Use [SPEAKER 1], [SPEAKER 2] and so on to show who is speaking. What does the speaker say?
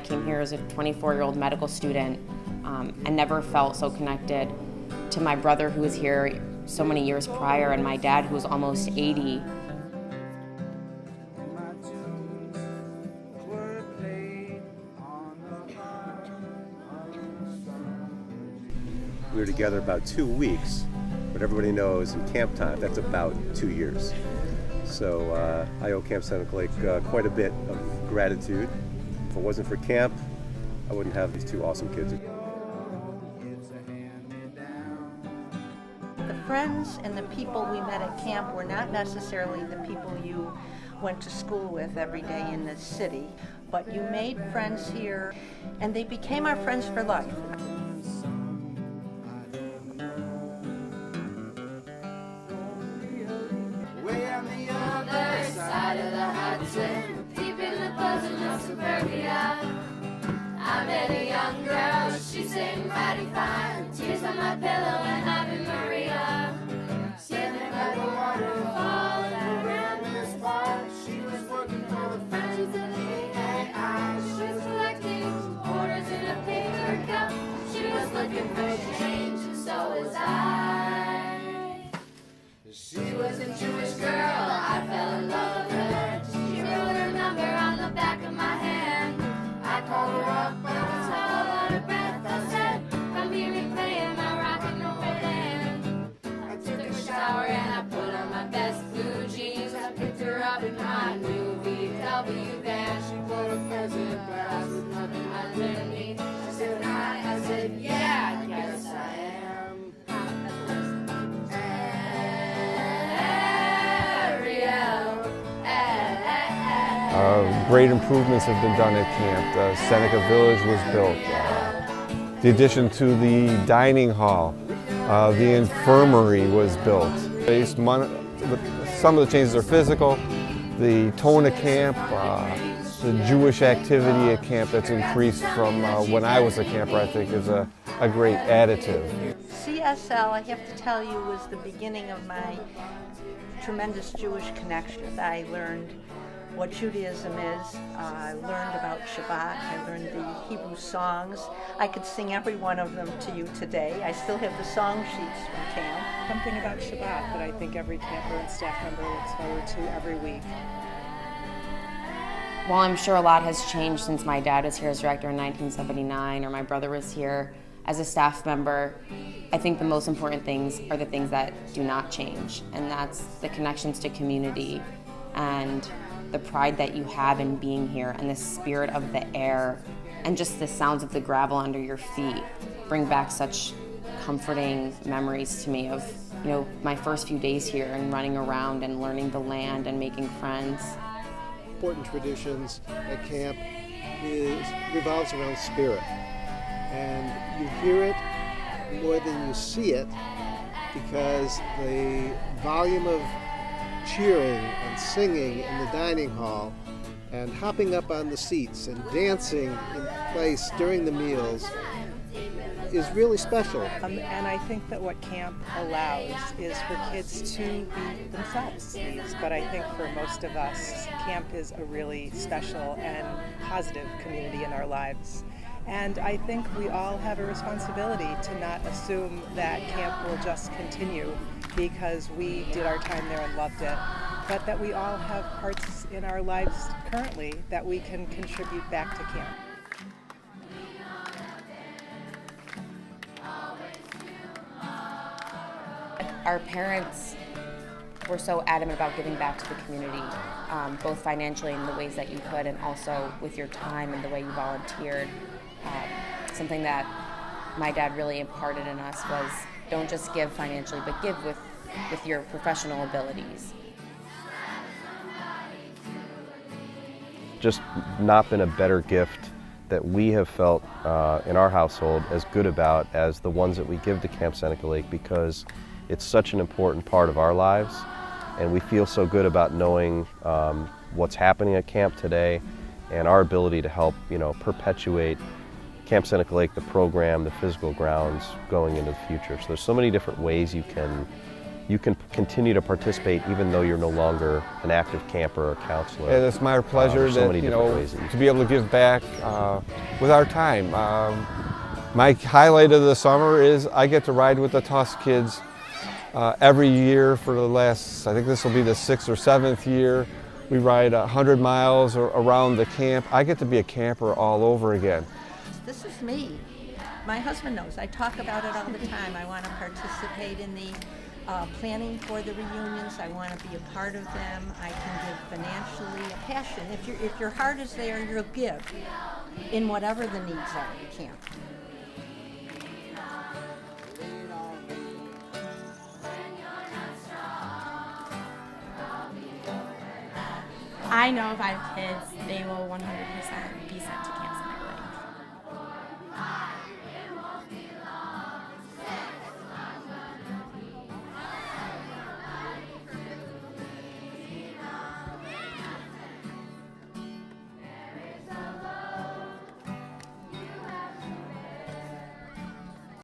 [SPEAKER 1] I came here as a 24-year-old medical student, I never felt so connected to my brother who was here so many years prior and my dad who was almost 80.
[SPEAKER 2] We were together about 2 weeks, but everybody knows in camp time, that's about 2 years. So I owe Camp Seneca Lake quite a bit of gratitude. If it wasn't for camp, I wouldn't have these two awesome kids.
[SPEAKER 3] The friends and the people we met at camp were not necessarily the people you went to school with every day in the city, but you made friends here, and they became our friends for life.
[SPEAKER 4] Deep in the bosom of suburbia, I met a young girl, she sang mighty fine. Tears on my pillow and Ave Maria. Standing by the waterfall around the spot, she was working for the friends of the AI. She was collecting quarters in a paper cup. She was looking for change, and so was I. She was a Jewish girl, I fell in love with her. She wrote her number on the back of my hand. I called her up, but I was all out of breath. I said, come hear me playing my rock and roll band. I took a shower and I put on my best blue jeans. I picked her up in my new VW van. She wore a present glass with nothing underneath. She said hi, I said yeah, I guess I am.
[SPEAKER 5] Great improvements have been done at camp. The Seneca Village was built. The addition to the dining hall, the infirmary was built. Some of the changes are physical. The tone of camp, the Jewish activity at camp that's increased from when I was a camper, I think is a great additive.
[SPEAKER 3] CSL, I have to tell you, was the beginning of my tremendous Jewish connections. I learned what Judaism is. I learned about Shabbat. I learned the Hebrew songs. I could sing every one of them to you today. I still have the song sheets from camp.
[SPEAKER 6] Something about Shabbat that I think every camper and staff member looks forward to every week.
[SPEAKER 1] While I'm sure a lot has changed since my dad was here as director in 1979 or my brother was here as a staff member, I think the most important things are the things that do not change, and that's the connections to community and the pride that you have in being here and the spirit of the air and just the sounds of the gravel under your feet bring back such comforting memories to me of, you know, my first few days here and running around and learning the land and making friends.
[SPEAKER 7] Important traditions at camp revolves around spirit, and you hear it more than you see it because the volume of cheering and singing in the dining hall and hopping up on the seats and dancing in place during the meals is really special.
[SPEAKER 6] And I think that what camp allows is for kids to be themselves. But I think for most of us, camp is a really special and positive community in our lives. And I think we all have a responsibility to not assume that camp will just continue because we did our time there and loved it, but that we all have parts in our lives currently that we can contribute back to camp.
[SPEAKER 1] Our parents were so adamant about giving back to the community, both financially in the ways that you could and also with your time and the way you volunteered. Something that my dad really imparted in us was don't just give financially, but give with your professional abilities.
[SPEAKER 2] Just not been a better gift that we have felt in our household as good about as the ones that we give to Camp Seneca Lake, because it's such an important part of our lives, and we feel so good about knowing what's happening at camp today and our ability to help, perpetuate Camp Seneca Lake, the program, the physical grounds going into the future. So there's so many different ways you can you can continue to participate even though you're no longer an active camper or counselor.
[SPEAKER 5] And it's my pleasure
[SPEAKER 2] There's so many
[SPEAKER 5] that,
[SPEAKER 2] different ways that you
[SPEAKER 5] to be able to give back with our time. My highlight of the summer is I get to ride with the Tusk kids every year for the last, I think this will be the 6th or 7th year. We ride 100 miles around the camp. I get to be a camper all over again.
[SPEAKER 3] This is me. My husband knows. I talk about it all the time. I want to participate in the planning for the reunions. I want to be a part of them. I can give financially, a passion. If your heart is there, you'll give in whatever the needs are at camp.
[SPEAKER 8] I know if I have kids, they will 100%